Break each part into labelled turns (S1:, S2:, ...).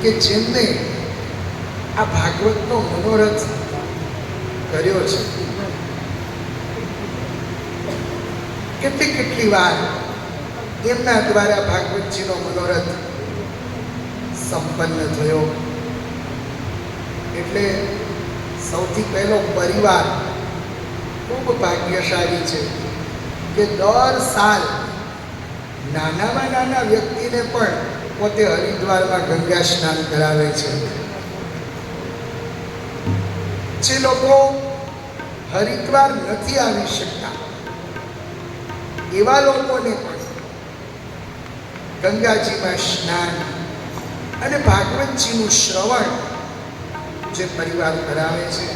S1: કે જેમને આ ભાગવતનો મનોરથ કર્યો છે. કેટલી વાર એમના દ્વારા ભાગવતજીનો મનોરથ સંપન્ન થયો. એટલે સૌથી પહેલો પરિવાર ખૂબ ભાગ્યશાળી છે કે દર સાલ નાનામાં નાના વ્યક્તિને પણ પોતે હરિદ્વારમાં ગંગા સ્નાન કરાવે છે. જે લોકો હરિદ્વાર નથી આવી શકતા એવા લોકોને પણ ગંગાજીમાં સ્નાન અને ભાગવતજીનું શ્રવણ જે પરિવાર કરાવે છે,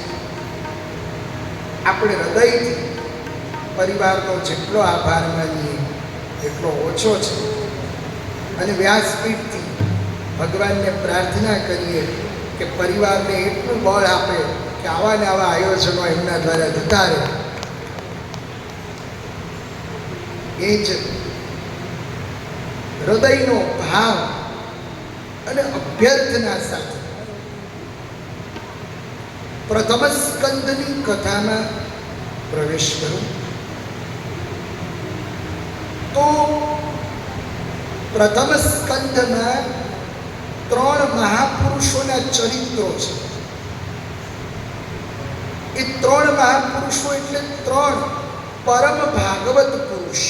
S1: આપણે હૃદયથી પરિવારનો જેટલો આભાર માનીએ એટલો ઓછો છે. અને વ્યાસપીઠથી ભગવાનને પ્રાર્થના કરીએ કે પરિવારને એટલું બળ આપે કે આવા ને આવા આયોજનો એમના દ્વારા થતા રહે. એ જ હૃદયનો ભાવ અને અભ્યર્થના સાથે પ્રથમ સ્કંદની કથામાં પ્રવેશ કરું તો પ્રથમ સ્કંદમાં 3 મહાપુરુષોના ચરિત્રો છે. એ 3 મહાપુરુષો એટલે 3 પરમ ભાગવત પુરુષ.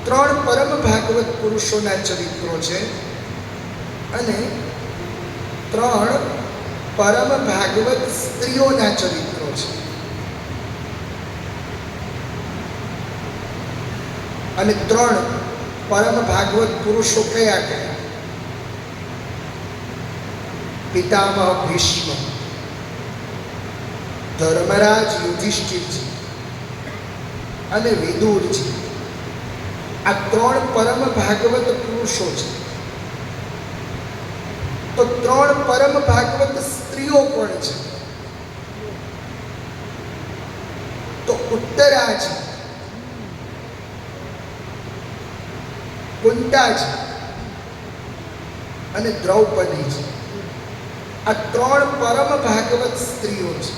S1: 3 પરમ ભાગવત પુરુષોના ચરિત્રો છે અને 3 પરમ ભાગવત સ્ત્રીઓના ચરિત્રો છે. અને 3 પરમ ભાગવત પુરુષો કયા કયા? પિતામહ ભીષ્મ, ધર્મરાજ યુધિષ્ઠિરજી અને વિદુરજી. આ 3 પરમ ભાગવત પુરુષો છે. તો 3 પરમ ભાગવત સ્ત્રીઓ પણ છે. તો ઉત્તરાજી, કુંતાજી અને દ્રૌપદીજી. આ 3 પરમ ભાગવત સ્ત્રીઓ છે.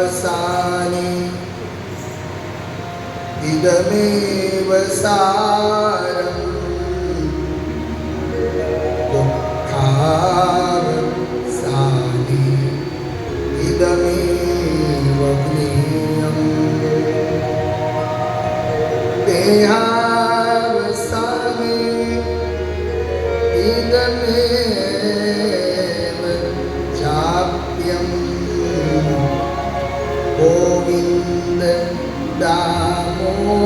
S1: સુખાવસાની ઇદમેવ સારમ દુઃખાવસાની ઇદમેવ જ્ઞેયમ દેહાવસાને ઇદમેવ ચાપ્યમ ગોવિંદ દામોદર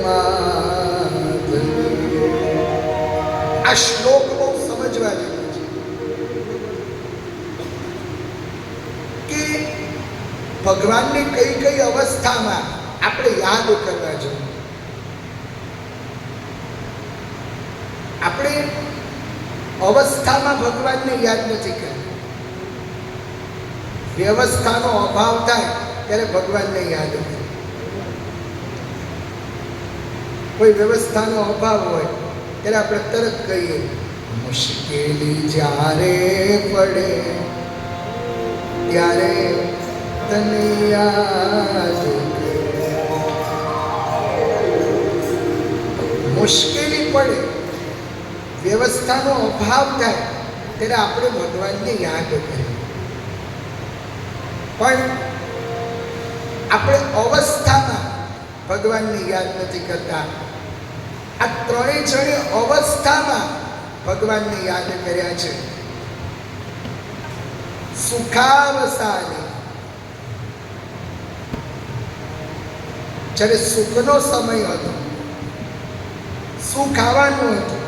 S1: માધવ. આ શ્લોક બહુ સમજવા જેવો છે કે ભગવાનને કઈ કઈ અવસ્થામાં આપણે યાદ કરવા જોઈએ. આપણે અવસ્થામાં ભગવાનને યાદ નથી કરતા. વ્યવસ્થાનો અભાવ થાય ત્યારે ભગવાનને યાદ કરે. કોઈ વ્યવસ્થાનો અભાવ હોય ત્યારે આપણે તરત કહીએ મુશ્કેલી જ્યારે પડે ત્યારે તને યાદ કરે. મુશ્કેલી પડે, વ્યવસ્થાનો અભાવ થાય ત્યારે આપણે ભગવાનને યાદ કરીએ. પણ આપણે અવસ્થામાં ભગવાનને યાદ નથી કરતા. આ 3 જણે અવસ્થામાં ભગવાનને યાદ કર્યા છે. સુખાવસાની, જ્યારે સુખનો સમય હતો, સુખ આવવાનું હતું,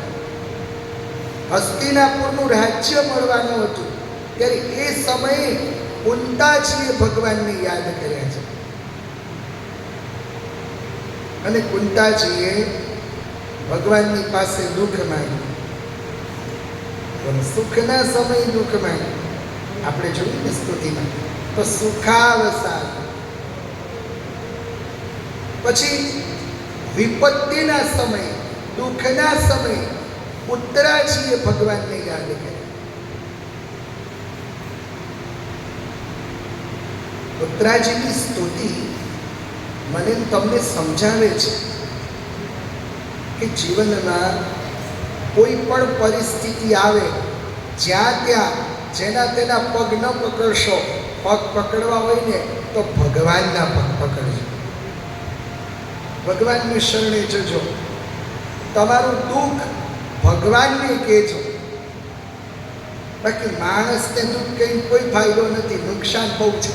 S1: હસ્તિનાપુરનું રાજ્ય મળવાનું હતું, ત્યારે એ સમયે કુંતાજીએ ભગવાનને યાદ કર્યા છે. અને કુંતાજીએ ભગવાનની પાસે દુઃખ માંગ્યું. પણ સુખના સમય દુઃખ માંગ્યું. આપણે જોયું ને સ્તુતિમાં તો સુખાવસાન પછી વિપત્તિના સમયે, દુઃખના સમયે ઉત્તરાજીએ ભગવાનને યાદ કર્યા. ઉત્તરાજીની સ્તુતિ મને તમને સમજાવે છે કે જીવનમાં કોઈ પણ પરિસ્થિતિ આવે, જ્યાં ત્યાં જેના તેના પગ ન પકડશો. પગ પકડવા હોય ને તો ભગવાનના પગ પકડજો, ભગવાનને શરણે જજો. તમારું દુઃખ ભગવાનને કહેજો. બાકી માણસને દુઃખ કઈ કોઈ ફાયદો નથી, નુકસાન બહુ છે.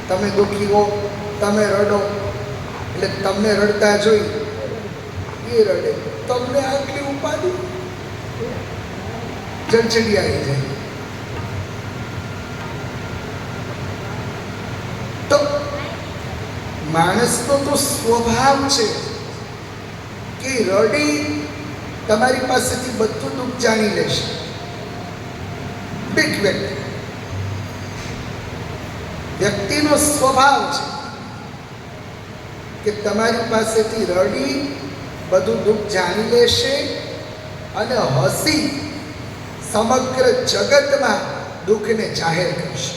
S1: તમે દુઃખી હો, તમે રડો, એટલે તમને રડતા જોઈ એ રડે, તમને આટલી ઉપાધિ, ચડચડી આવી જાય. તો માણસનો તો સ્વભાવ છે કે રડી તમારી પાસેથી બધું દુઃખ જાણી લેશે. બીક વ્યક્તિનો સ્વભાવ છે કે તમારી પાસેથી રડી બધું દુઃખ જાણી લેશે અને હસી સમગ્ર જગતમાં દુઃખને જાહેર કરશે.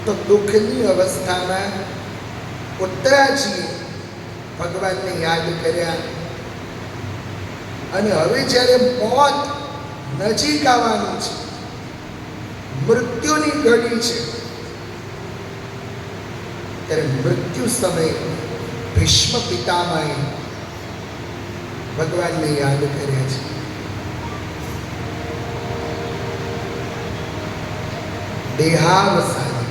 S1: તો દુઃખની અવસ્થામાં ઉત્તરાજીએ ભગવાનને યાદ કર્યા. અને હવે જ્યારે મોત નજીક આવવાનું છે, મૃત્યુની ઘડી છે, ત્યારે મૃત્યુ સમયે ભીષ્મ પિતામહે ભગવાનને યાદ કર્યા છે. દેહાવસાને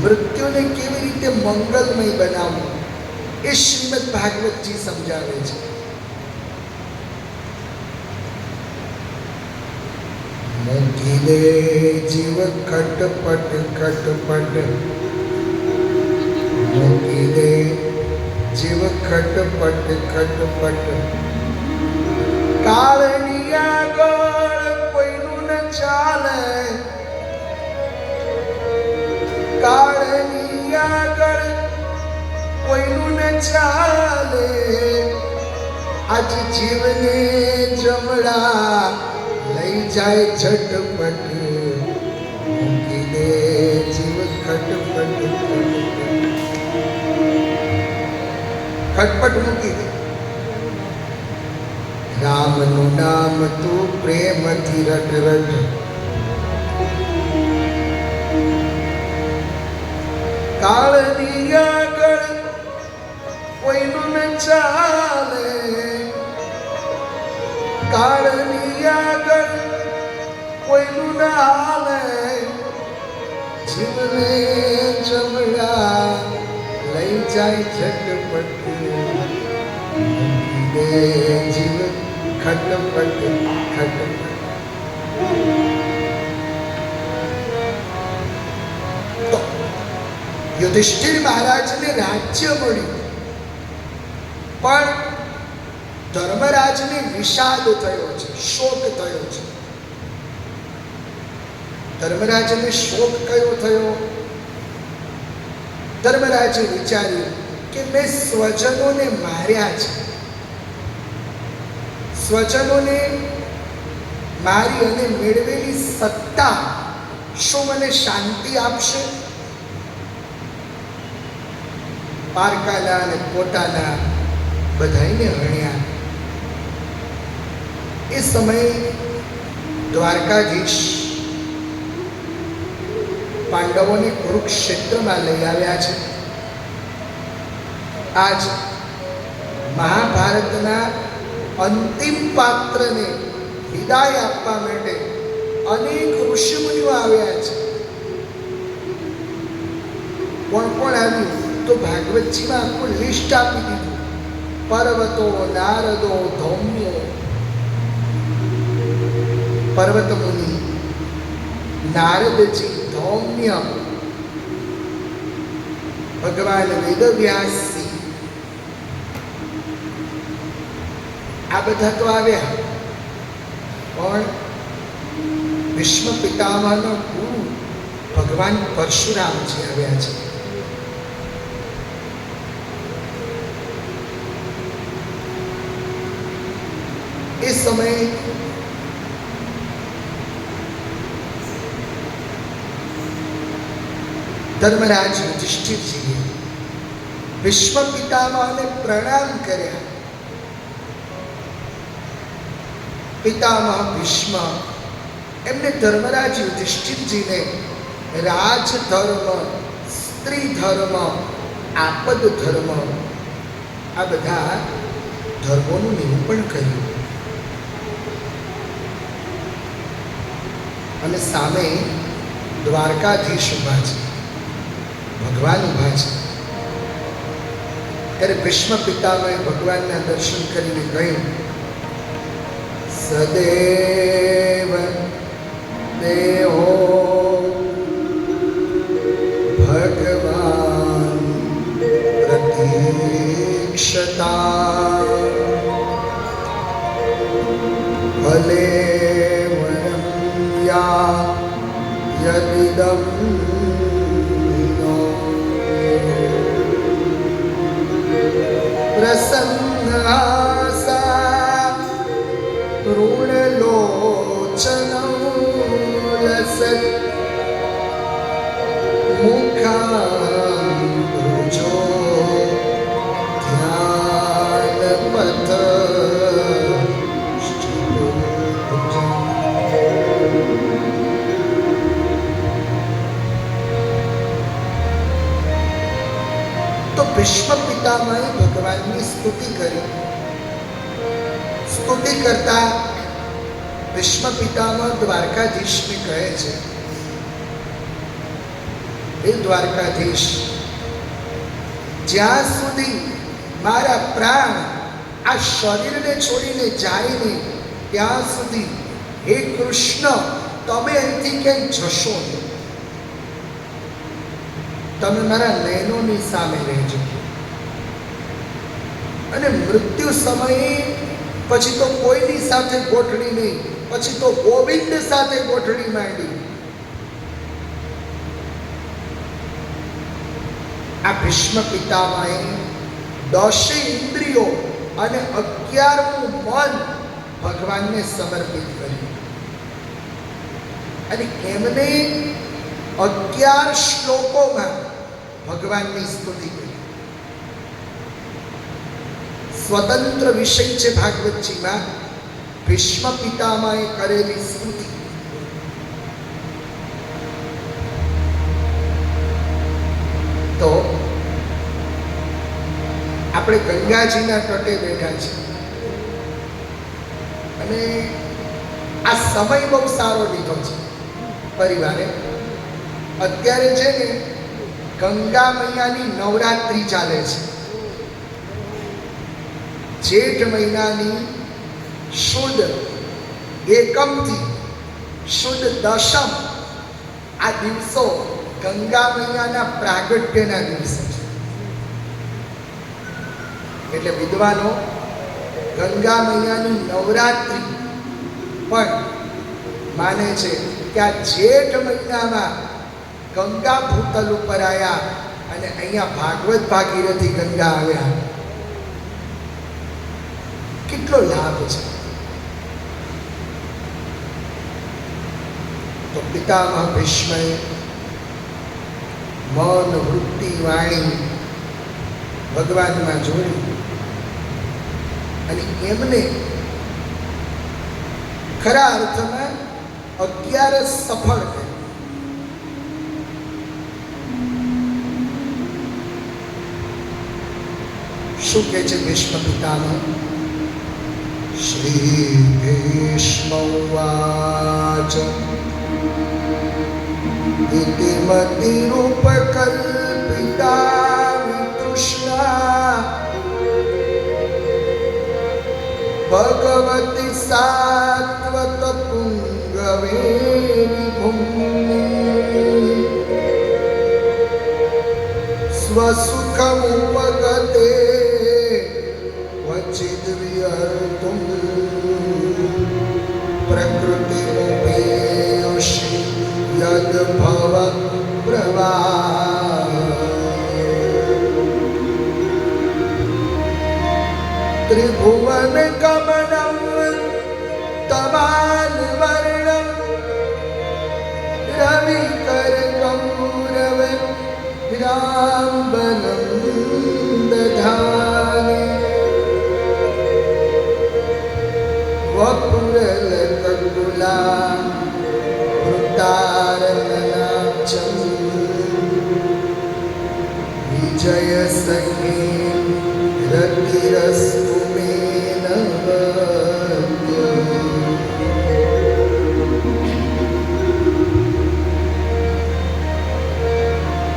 S1: મૃત્યુને કેવી રીતે મંગલમય બનાવવું એ શ્રીમદ ભાગવતજી સમજાવે છે. મૂકી દે જીવ ખટપટ ખટપટ, મૂકી દે જીવ ખટપટ ખટપટ. કાળની આગળ કોઈનું ન ચાલે, કાળની આગળ કોઈનું ન ચાલે. આજ જીવને જમડા લઈ જાય ઝટપટ, મૂકી દે જીવ ખટપટ ખટપટ મૂકી દે. રામનું નામ તું પ્રેમથી રટ રટ, કાળની આગળ કોઈનું ન ચાલે, કાળની આગળ કોઈનું ન હાલે. જીવને જમડા લઈ જાય ઝટપટ, મૂકી દે જીવ ખટપટ ખટપટ. યુધિષ્ઠિર મહારાજને રાજ્ય મળ્યું, પણ ધર્મરાજને વિષાદ થયો છે, શોક થયો છે. ધર્મરાજને શોક કયો થયો? ધર્મરાજે વિચાર્યું કે મેં સ્વજનોને માર્યા છે, સ્વજનોને મારી અને મેળવેલી સત્તા શું મને શાંતિ આપશે? પારકાના અને પોતાના બધાઈને હણ્યા. એ સમયે દ્વારકાધીશ પાંડવોને કુરુક્ષેત્રમાં લઈ આવ્યા છે. આજ મહાભારતના અંતિમ પાત્રને વિદાય આપવા માટે અનેક ઋષિમુનિઓ આવ્યા છે. કોણ કોણ આવ્યું? તો ભાગવતજીમાં આખું લિસ્ટ આપી દીધું. પર્વતો, નારદો, ધૌમ્યો, પર્વત મુનિ, નારદજી, ધૌમ્ય, ભગવાન વેદવ્યાસજી, આ બધા તો આવ્યા. પણ ભીષ્મ પિતામહનો ગુરુ ભગવાન પરશુરામજી આવ્યા છે. એ સમયે ધર્મરાજ યુધિષ્ઠિરજીએ ભીષ્મ પિતામહને પ્રણામ કર્યા. પિતામહ ભીષ્મ એમને ધર્મરાજ યુધિષ્ઠિરજીને રાજધર્મ, સ્ત્રી ધર્મ, આપદ ધર્મ આ બધા ધર્મોનું નિરૂપણ કર્યું. અને સામે દ્વારકાધીશ ઉભા છે, ભગવાન ઉભા છે. ત્યારે ભીષ્મ પિતામહે ભગવાનના દર્શન કરીને કહ્યું, સદેવ દેહો ભગવાન પ્રતીક્ષતા ભલે વરમ યા યદિદમ પ્રસન્નાસા ઋણલોચનૌ લસત મુખાંબુજો ધ્યાનપથ. તો ભીષ્મ પિતામહે ભગવાનની સ્તુતિ કરી. સ્તુતિ કરતા ભીષ્મ પિતામહ દ્વારકાધીશને કહે છે, હે દ્વારકાધીશ, જ્યાં સુધી મારા પ્રાણ આ શરીરને છોડીને જાય નહીં ત્યાં સુધી હે કૃષ્ણ, તમે અહીંથી ક્યાંય જશો નહીં. તમે મારા નયનોની સામે રહેજો. અને મૃત્યુ સમયે પછી તો કોઈની સાથે ગોઠડી નહીં, પછી તો ગોવિંદ સાથે ગોઠડી માંડી. આ ભીષ્મ પિતામહે 10 ઇન્દ્રિયો અને 11મું મન ભગવાનને સમર્પિત કર્યું. અને એમને 11 શ્લોકોમાં ભગવાનની સ્તુતિ કરી. સ્વતંત્ર વિષય છે ભાગવતજીમાં ભીષ્મ પિતામહે કરેલી સ્તુતિ. તો આપણે ગંગાજીના તટે બેઠા છીએ અને આ સમય બહુ સારો લીધો છે પરિવારે. અત્યારે છે ને ગંગા મૈયાની નવરાત્રિ ચાલે છે. જેઠ મહિનાની શુદ્ધ એકમથી શુદ્ધ દશમ આ દિવસો ગંગા મૈયાના પ્રાગટ્યના દિવસો છે. એટલે વિદ્વાનો ગંગા મૈયાની નવરાત્રિ પણ માને છે કે આ જેઠ મહિનામાં ગંગા ભૂતલ ઉપર આવ્યા અને અહીંયા ભાગવત ભાગીરથી ગંગા આવ્યા. કેટલો લાભ છે. તો પિતામહ ભીષ્મએ મન, વૃત્તિ, વાણી ભગવાનમાં જોડી અને એમને ખરા અર્થમાં 11 સફળ કરી. શું કહે છે ભીષ્મ પિતામહ? શ્રી ભીષ્મ ઉવાચ ઇતિમતિરૂપકલ્પિતા વિતૃષ્ણા ભગવતી સાત્વત પુંગવે વિભુમ્ને સ્વસુખમુપગતે વચિદ વિહર્તુમ પ્રકૃતિમુપે त्रिभुवन कमलं तवाल वर्णं रविकर गौरव रामबलं दधाने वपुरलककुला वृतारननाक्षं विजय सखे रतिरस्तु मे नः।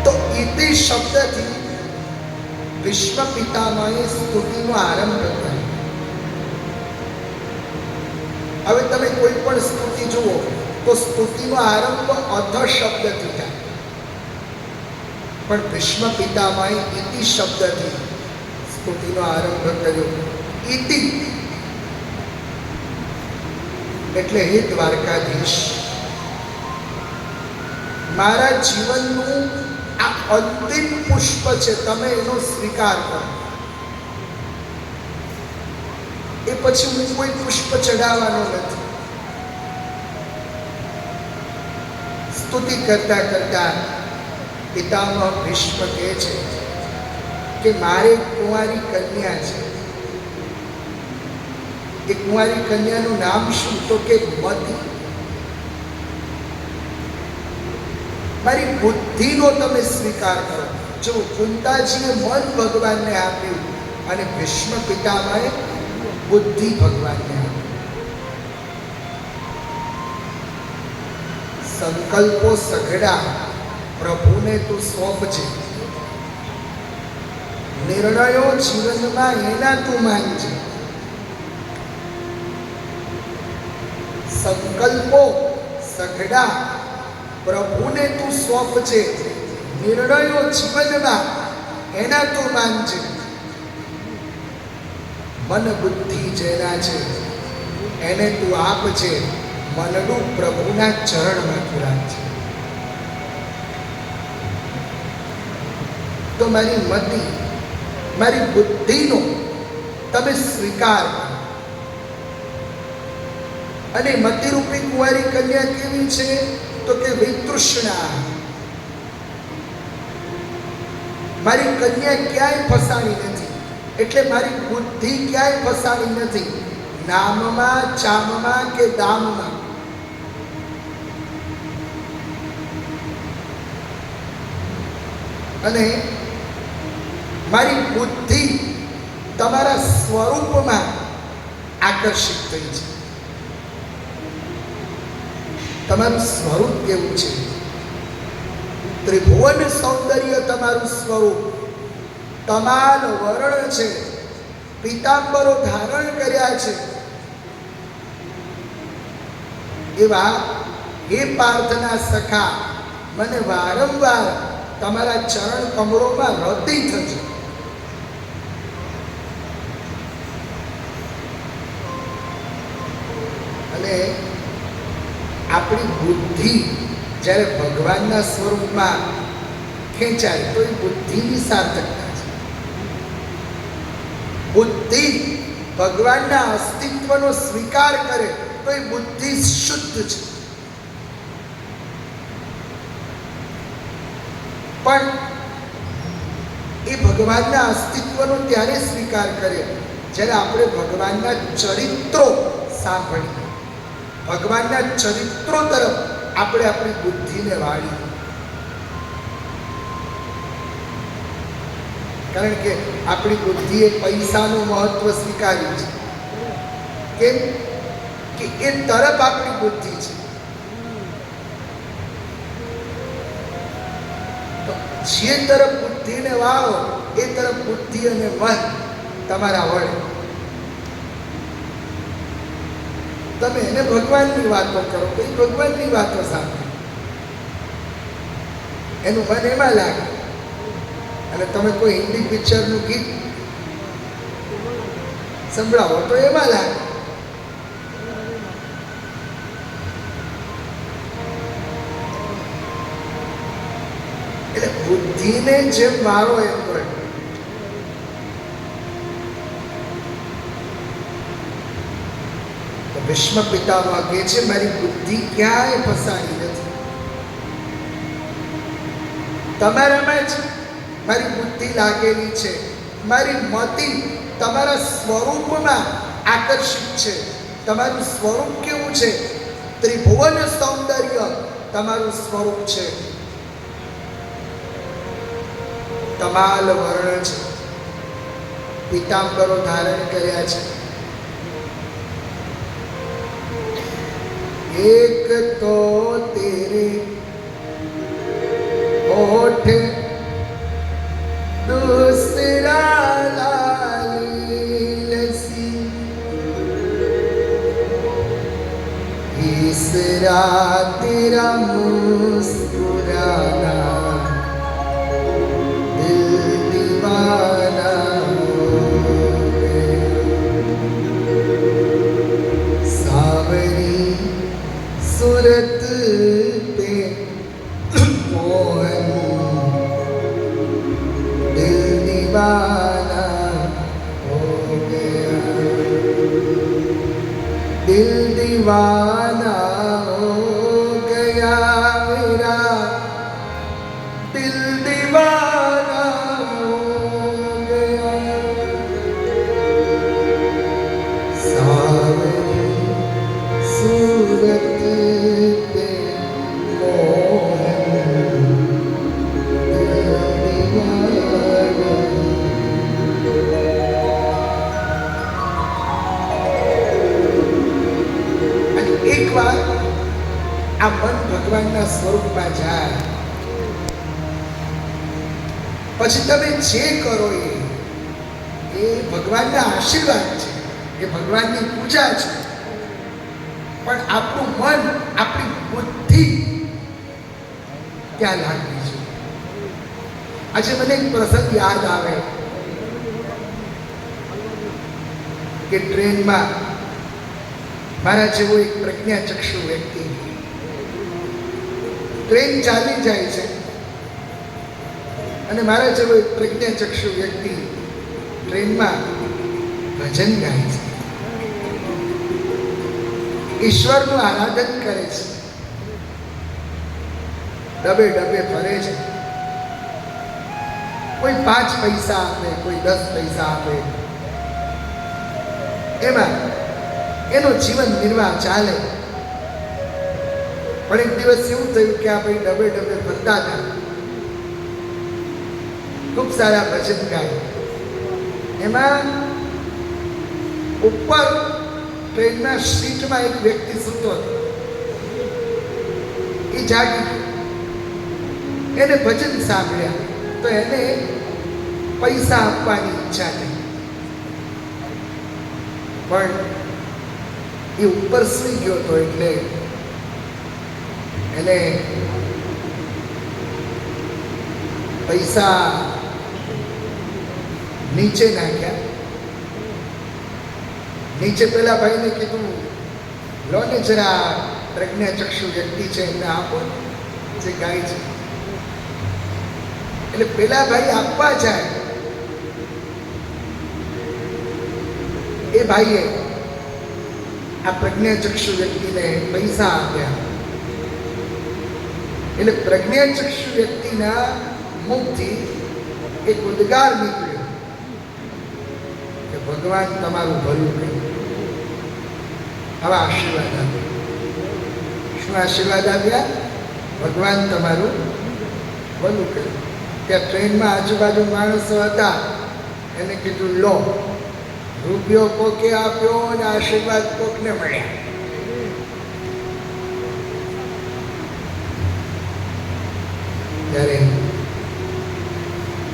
S1: तो इति शब्दથી વિશ્વ પિતામહે સ્તુતિનો આરંભ કર્યો. હવે તમે કોઈ પણ સ્તુતિ જુઓ તો સ્તુતિનો આરંભ અધ શબ્દથી થાય, પણ ભીષ્મ પિતામહે ઇતિ શબ્દથી સ્તુતિનો આરંભ કર્યો. ઇતિ એટલે હે દ્વારકાધીશ, મારા જીવનનું આ અંતિમ પુષ્પ છે, તમે એનો સ્વીકાર કરો. એ પછી હું કોઈ પુષ્પ ચડાવવાનો નથી. સ્તુતિ કરતા કરતા પિતામહ ભીષ્મ કહે છે કે મારે કુંવારી કન્યા છે. એ કુંવારી કન્યાનું નામ શું? તો કે મતિ. મારી બુદ્ધિનો તમે સ્વીકાર કરો. જો કુંતાજીએ મન ભગવાનને આપ્યું અને ભીષ્મ પિતામહે બુદ્ધિ ભગવાનને આપી. સંકલ્પો સઘળા પ્રભુને તું સોંપજે, નિર્ણયો જીવનમાં એના તું માનજે. સંકલ્પો સઘળા પ્રભુને તું સોંપજે, નિર્ણયો જીવનમાં એના તું માનજે. મન બુદ્ધિ જેના છે એને તું આપજે, મનનું પ્રભુના ચરણમાં તું રાખજે. તો મારી મતિ, મારી બુદ્ધિનો તમે સ્વીકાર કરો. અને મતિરૂપી કુંવારી કન્યા કેવી છે? તો કે વિતૃષ્ણા. મારી કન્યા ક્યાંય ફસાણી નથી, એટલે મારી બુદ્ધિ ક્યાંય ફસાણી નથી, નામમાં, ચામમાં કે દામમાં. અને મારી બુદ્ધિ તમારા સ્વરૂપમાં આકર્ષિત થઈ છે. તમારું સ્વરૂપ કેવું છે? ત્રિભુવન સૌંદર્ય તમારું સ્વરૂપ. તમાલ વરણ છે, પીતાંબરો ધારણ કર્યા છે. એવા હે પાર્થના સખા, મને વારંવાર તમારા ચરણ કમળોમાં રતિ થશે. અને આપણી બુદ્ધિ જ્યારે ભગવાનના સ્વરૂપમાં ખેંચાય તો એ બુદ્ધિની સાર્થકતા છે. બુદ્ધિ ભગવાનના અસ્તિત્વનો સ્વીકાર કરે તો એ બુદ્ધિ શુદ્ધ છે. પણ એ ભગવાનના અસ્તિત્વનો ત્યારે સ્વીકાર કરે જ્યારે આપણે ભગવાનના ચરિત્રો સાંભળીએ, ભગવાનના ચરિત્રો તરફ આપણે આપણી બુદ્ધિને વાળીએ. કારણ કે આપણી બુદ્ધિએ પૈસાનું મહત્વ સ્વીકાર્યું છે. કેમ કે એ તરફ આપણી બુદ્ધિ છે. તો જે તરફ બુદ્ધિને વાળો એ તરફ બુદ્ધિ અને મન તમારા વળે. તમે એને ભગવાનની વાતો કરો તો એ ભગવાનની વાતો સાંભળે, એનું મન એમાં લાગે. અને તમે કોઈ હિન્દી પિક્ચરનું ગીત સંભળાવો તો એમાં લાગે. એટલે બુદ્ધિને જેમ વાળો એમ કરે. તો ભીષ્મ પિતામહ કહે છે મારી બુદ્ધિ ક્યાંય ફસાણી નથી, તમારામાં જ મારી બુદ્ધિ લાગેલી છે, મારી મતિ તમારા સ્વરૂપમાં આકર્ષિત છે. તમારું સ્વરૂપ કેવું છે? ત્રિભુવન સૌંદર્ય તમારું સ્વરૂપ છે. તમાલ વર્ણ છે, પીતાંબરો ધારણ કર્યા છે. એક તો તેરે હોઠ दूसरा लाली लसी, तीसरा तेरा मुस्कुराना, दिल दीवाना हो गया. सावरी सूरत पे मोहन दीवाना हो गया, दिल दीवाना हो गया मेरा, दिल दीवाना हो गया. सावरी सूरत पे मोहन એકવાર આ મન ભગવાનના સ્વરૂપમાં જાય પછી તમે જે કરો એ ભગવાનના આશીર્વાદ છે, એ ભગવાનની પૂજા છે. પણ આપણું મન, આપણી બુદ્ધિ ત્યાં લાગવી છે. આજે મને એક પ્રસંગ યાદ આવે કે ટ્રેનમાં મારા જેવો એક પ્રજ્ઞાચક્ષુ વ્યક્તિ, ટ્રેન ચાલી જાય છે અને મારા જેવો એક પ્રજ્ઞાચક્ષુ વ્યક્તિ ટ્રેનમાં ભજન ગાય છે, ઈશ્વરનું આરાધન કરે છે, ડબે ડબે ફરે છે. કોઈ 5 પૈસા આપે, કોઈ 10 પૈસા આપે, એમાં એનો જીવન નિર્વાહ ચાલે. પણ એક દિવસ એવું થયું કે આ ભાઈ ડબે ડબે ફરતા હતા, ખૂબ સારા ભજન ગાય. એમાં ઉપર ટ્રેનના સીટમાં એક વ્યક્તિ સૂતો હતો. એ જાગી, એને ભજન સાંભળ્યા તો એને પૈસા આપવાની ઈચ્છા થઈ, પણ એ ઉપર સૂઈ ગયો હતો એટલે એને પૈસા નીચે નાખ્યા. નીચે પેલા ભાઈને કીધું લો ને જરા પ્રજ્ઞાચક્ષુ વ્યક્તિ છે એમને આપો જે ગાય છે. એટલે પેલા ભાઈ આપવા જાય, એ ભાઈએ આ પ્રજ્ઞાચક્ષુ વ્યક્તિને પૈસા આપ્યા. એટલે પ્રજ્ઞાચક્ષુ વ્યક્તિના મુખથી એક ઉદ્ગાર નીકળ્યો કે ભગવાન તમારું ભલું કરે. આવા આશીર્વાદ આપ્યા. શું આશીર્વાદ આપ્યા? ભગવાન તમારું ભલું કરે. ત્યાં ટ્રેનમાં આજુબાજુ માણસો હતા, એને કીધું લો, રૂપિયો કોકે આપ્યો અને આશીર્વાદ કોકને મળ્યા. ત્યારે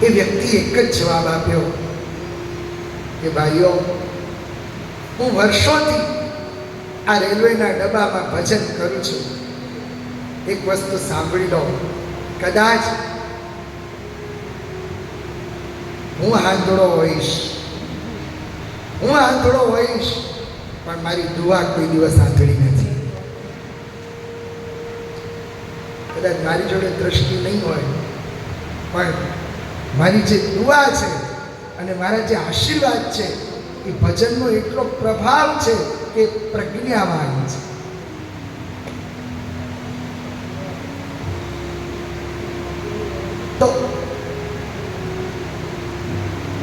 S1: એ વ્યક્તિ એક જ જવાબ આપ્યો કે ભાઈઓ, હું વર્ષોથી આ રેલવેના ડબ્બામાં ભજન કરું છું. એક વસ્તુ સાંભળી લો, કદાચ હું આંધળો હોઈશ, પણ મારી દુઆ કોઈ દિવસ આંધળી નથી. કદાચ મારી જોડે દ્રષ્ટિ નહીં હોય, પણ મારી જે દુઆ છે અને મારા જે આશીર્વાદ છે એ ભજનનો એટલો પ્રભાવ છે કે પ્રજ્ઞાવાન છે. તો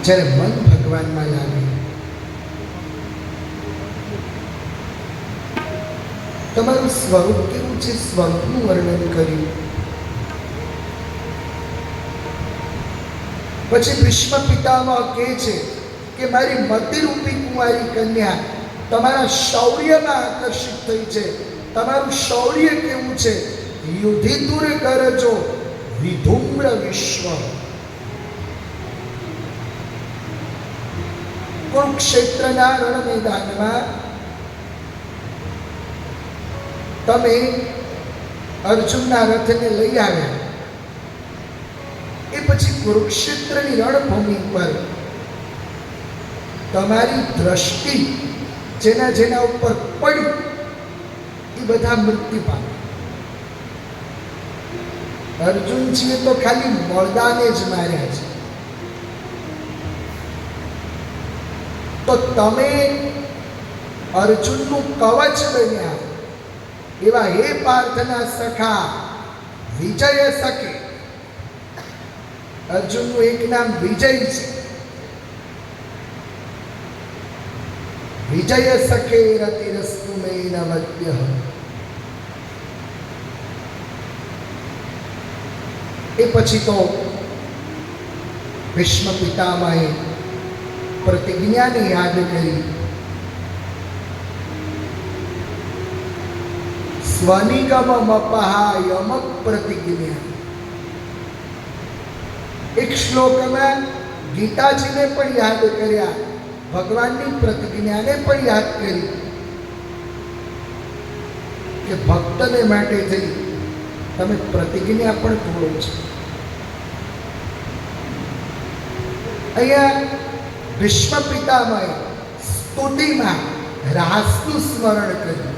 S1: જ્યારે મન ભગવાનમાં લાગે, તમારું સ્વરૂપ કેવું છે, સ્વરૂપનું વર્ણન કર્યું. પછી ભીષ્મ પિતામહ કહે છે કે મારી મતિરૂપી કુંવારી કન્યા તમારા શૌર્યમાં આકર્ષિત થઈ છે. તમારું શૌર્ય કેવું છે? યુધિતુર કરજો વિધુમ્ર વિશ્વ. કુરુક્ષેત્રના રણ મેદાનમાં તમે અર્જુનના રથને લઈ આવ્યા. એ પછી કુરુક્ષેત્રની રણભૂમિ પર તમારી દ્રષ્ટિ જેના જેના ઉપર પડી એ બધા મૃત્યુ પામ્યા. અર્જુનજીએ તો ખાલી મળદાને જ માર્યા છે. તો તમે અર્જુનનું કવચ બન્યા. એવા હે પાર્થના સખા વિજય સખે. અર્જુનનું એક નામ વિજય છે. વિજય સખે રતિરસ્તુ મેન વદ્ય. એ પછી તો ભીષ્મ પિતામહે પ્રતિજ્ઞાને યાદ કરી. સ્વનિગમમપહાયમ પ્રતિજ્ઞા. એક શ્લોકમાં ગીતાજીને પણ યાદ કર્યા, ભગવાનની પ્રતિજ્ઞાને પણ યાદ કરી કે ભક્તને માટે થઈ તમે પ્રતિજ્ઞા પણ તોડો છો. અહીંયા ભીષ્મ પિતામહે સ્તુતિમાં રાસનું સ્મરણ કર્યું.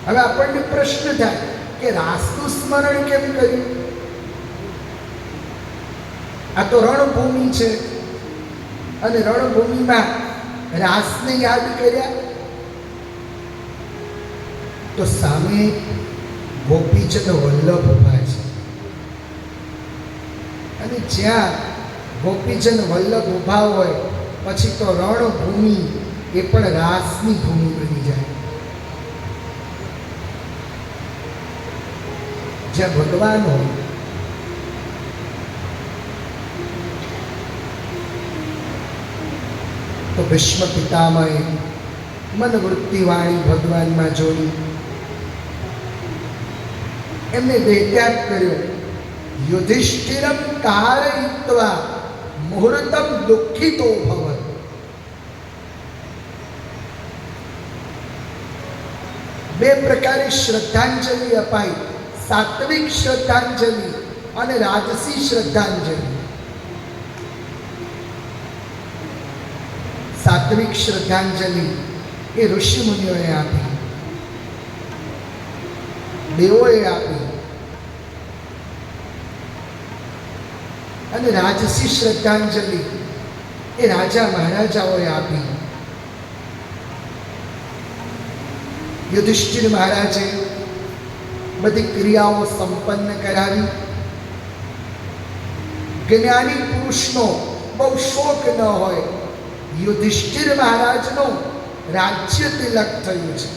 S1: હવે આપણને પ્રશ્ન થાય કે રાસનું સ્મરણ કેમ કર્યું? આ તો રણભૂમિ છે અને રણભૂમિમાં રાસને યાદ કર્યા. તો સામે ગોપીચંદ વલ્લભ ઉભા છે અને જ્યાં ગોપીચંદ વલ્લભ ઉભા હોય પછી તો રણભૂમિ એ પણ રાસની ભૂમિ બની જાય. જ્યાં ભગવાન હોય તો ભીષ્મ પિતામહે મનવૃત્તિ વાણી ભગવાનમાં જોડી એમને દેહત્યાગ કર્યો. યુધિષ્ઠિરમ કારયિત્વા મુહૂર્તમ દુઃખિતો ભવત. બે પ્રકારે શ્રદ્ધાંજલિ અપાઈ, સાત્વિક શ્રદ્ધાંજલિ અને રાજસી શ્રદ્ધાંજલિ. સાત્વિક શ્રદ્ધાંજલિ એ ઋષિ મુનિઓએ આપી, દેવોએ આપી, અને રાજસી શ્રદ્ધાંજલિ એ રાજા મહારાજાઓએ આપી. યુધિષ્ઠિર મહારાજે બધી ક્રિયાઓ સંપન્ન કરાવી. જ્ઞાની પુરુષનો બહુ શોખ ન હોય, યુધિષ્ઠિર મહારાજનો રાજ્ય તિલક થયું છે.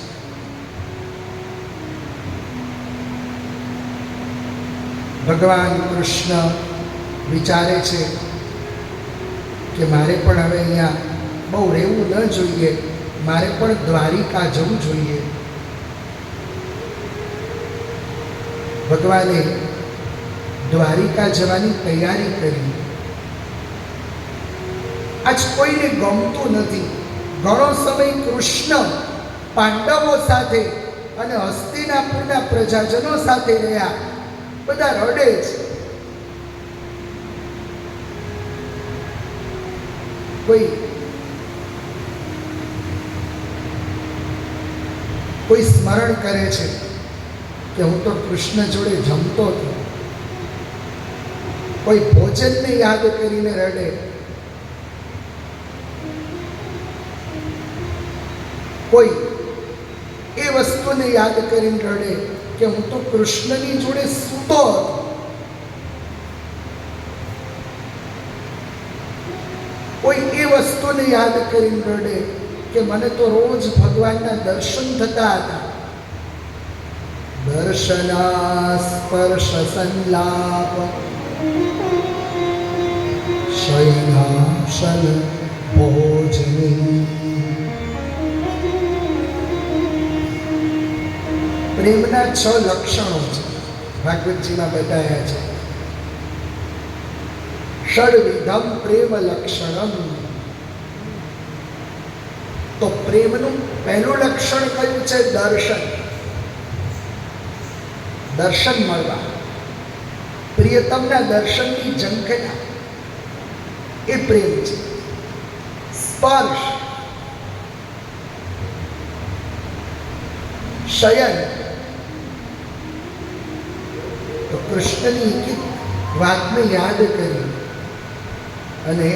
S1: ભગવાન કૃષ્ણ વિચારે છે કે મારે પણ હવે અહીંયા બહુ રહેવું ન જોઈએ, મારે પણ દ્વારિકા જવું જોઈએ. ભગવાને દ્વારિકા જવાની તૈયારી કરી. આજ કોઈને ગમતું નથી. ઘણો સમય કૃષ્ણ પાંડવો સાથે અને હસ્તિનાપુરના પ્રજાજનો સાથે રહ્યા. બધા રડે છે. કોઈ સ્મરણ કરે છે કે હું તો કૃષ્ણ જોડે જમતો હતો. કોઈ ભોજનને યાદ કરીને રડે. કોઈ એ વસ્તુને યાદ કરીને રડે કે હું તો કૃષ્ણની જોડે સૂતો હતો. કોઈ એ વસ્તુને યાદ કરીને રડે કે મને તો રોજ ભગવાનના દર્શન થતા હતા. દર્શના સ્પર્શ સંલાપ શયનાશન ભોજની. પ્રેમના 6 લક્ષણો છે, ભાગવતજીમાં બતાવ્યા છે. ષડવિધમ પ્રેમ લક્ષણમ. તો પ્રેમનું પહેલું લક્ષણ કયું છે? દર્શન. દર્શન મળવા, પ્રિયતમના દર્શનની ઝંખના, એ પ્રેમ છે. સ્પર્શ, શયન, તો કૃષ્ણની એક વાતને યાદ કરી અને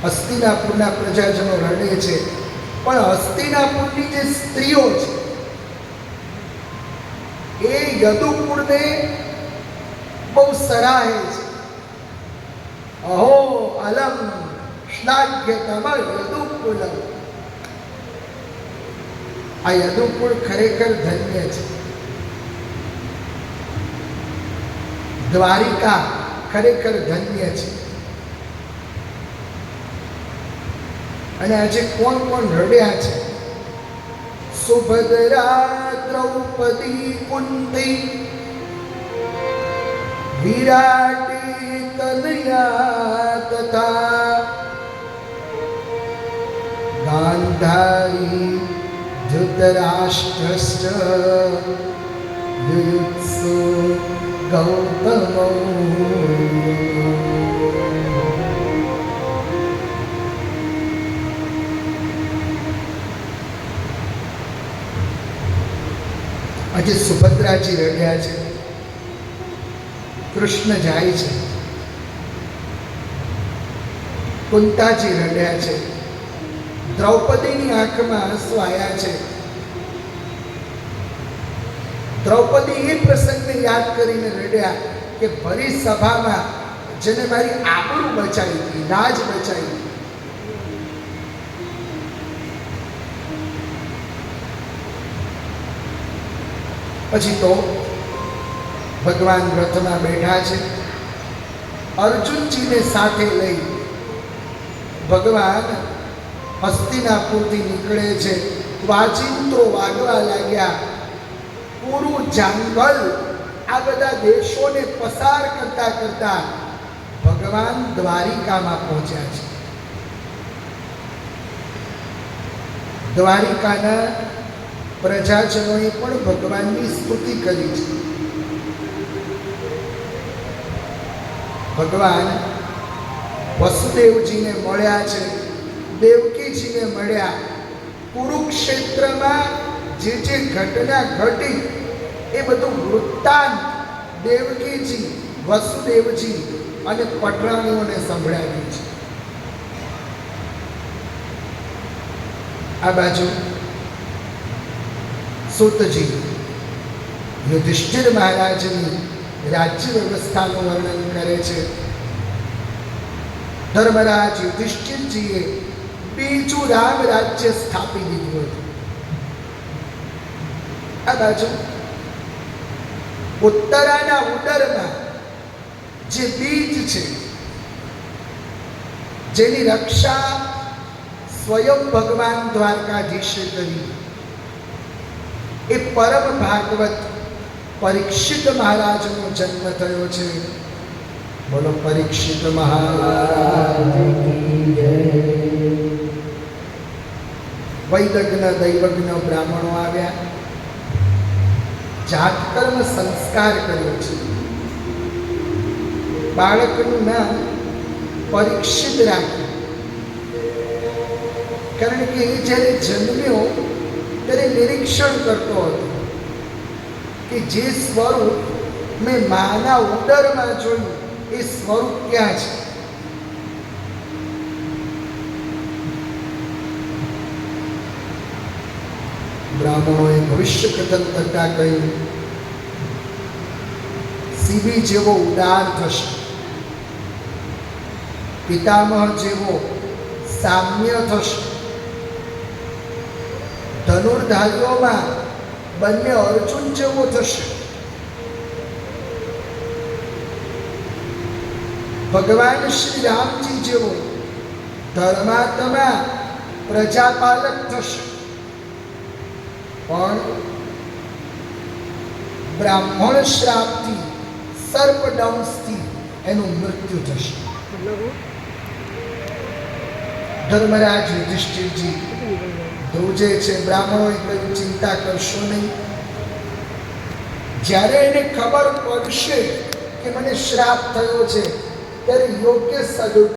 S1: હસ્તિનાપુરના પ્રજાજનો રડે છે, પણ હસ્તિનાપુરની જે સ્ત્રીઓ છે એ યદુકુળને બહુ સરાહે છે. અહો અલમ શ્લાઘ્યતમ યદુકુલમ. આ યદુકુળ ખરેખર ધન્ય છે. દ્વારિકા ખરેખર ધન્ય છે. અને આજે કોણ કોણ રડ્યા છે? સુભદ્રા, દ્રૌપદી, કુંતી, વિરાટી, તનયા તથા ગાંધારી, ધૃતરાષ્ટ્રશ્ચ યુયુત્સુ ગૌતમો. આજે સુભદ્રાજી રડ્યા છે, કૃષ્ણ જાય છે. કુંતાજી રડ્યા છે, દ્રૌપદીની આંખમાં આંસુ આવ્યા છે. દ્રૌપદી એ પ્રસંગને યાદ કરીને રડ્યા કે ભરી સભામાં જેને મારી આબરૂ બચાવી હતી, લાજ બચાવી હતી, પછી તો ભગવાન રથમાં બેઠા છે. અર્જુનજીને સાથે લઈ ભગવાન હસ્તિનાપુરથી નીકળે છે. વાજિંત્રો વાગવા લાગ્યા. પૂરુ, જાંગલ, આ બધા દેશોને પસાર કરતા કરતા ભગવાન દ્વારિકામાં પહોંચ્યા છે. દ્વારિકાના પ્રજાજનોએ પણ ભગવાનની સ્તુતિ કરી છે. ભગવાન વસુદેવજીને મળ્યા છે, દેવકીજીને મળ્યા. કુરુક્ષેત્રમાં જે જે ઘટના ઘટી એ બધું વૃત્તાંત દેવકીજી, વસુદેવજી અને પટરાણીઓને સંભળાવ્યું છે. આ બાજુ સૂતજી યુધિષ્ઠિર મહારાજની રાજ્ય વ્યવસ્થાનું વર્ણન કરે છે. ધર્મરાજ યુધિષ્ઠિરજીએ બીજું રામ રાજ્ય સ્થાપી દીધું હતું. આ બાજુ ઉત્તરાના ઉદરમાં જે બીજ છે, જેની રક્ષા સ્વયં ભગવાન દ્વારકાધીશે કરી, એ પરમ ભાગવત પરીક્ષિત મહારાજનો જન્મ થયો છે. બોલો પરીક્ષિત મહારાજ કી જય. વૈદજ્ઞ દૈવજ્ઞ બ્રાહ્મણો આવ્યા, જાતકર્મ સંસ્કાર કર્યો છે. બાળકનું નામ પરીક્ષિત રાખ્યું, કારણ કે એ જ્યારે જન્મ્યો ત્યારે નિરીક્ષણ કરતો હતો કે જે સ્વરૂપ મેં માના ઉદરમાં જોયું એ સ્વરૂપ ક્યાં છે. બ્રાહ્મણોએ ભવિષ્ય કથન કરતા કહ્યું, સીબી જેવો ઉદાર થશે, પિતામહ જેવો સામ્ય થશે, ધનુર્ધારીઓમાં બંને અર્જુન જેવો થશે, ભગવાન શ્રી રામજી જેવો ધર્માત્મા પ્રજાપાલક થશે, પણ બ્રાહ્મણ શ્રાપથી સર્પદંશથી એનું મૃત્યુ થશે. ધર્મરાજ યુધિષ્ઠિરજી ધ્રુજે છે. બ્રાહ્મણોએ કહ્યું, ચિંતા કરશો નહીં, જ્યારે એને ખબર પડશે કે મને શ્રાપ થયો છે ત્યારે યોગ્ય સદુપયોગ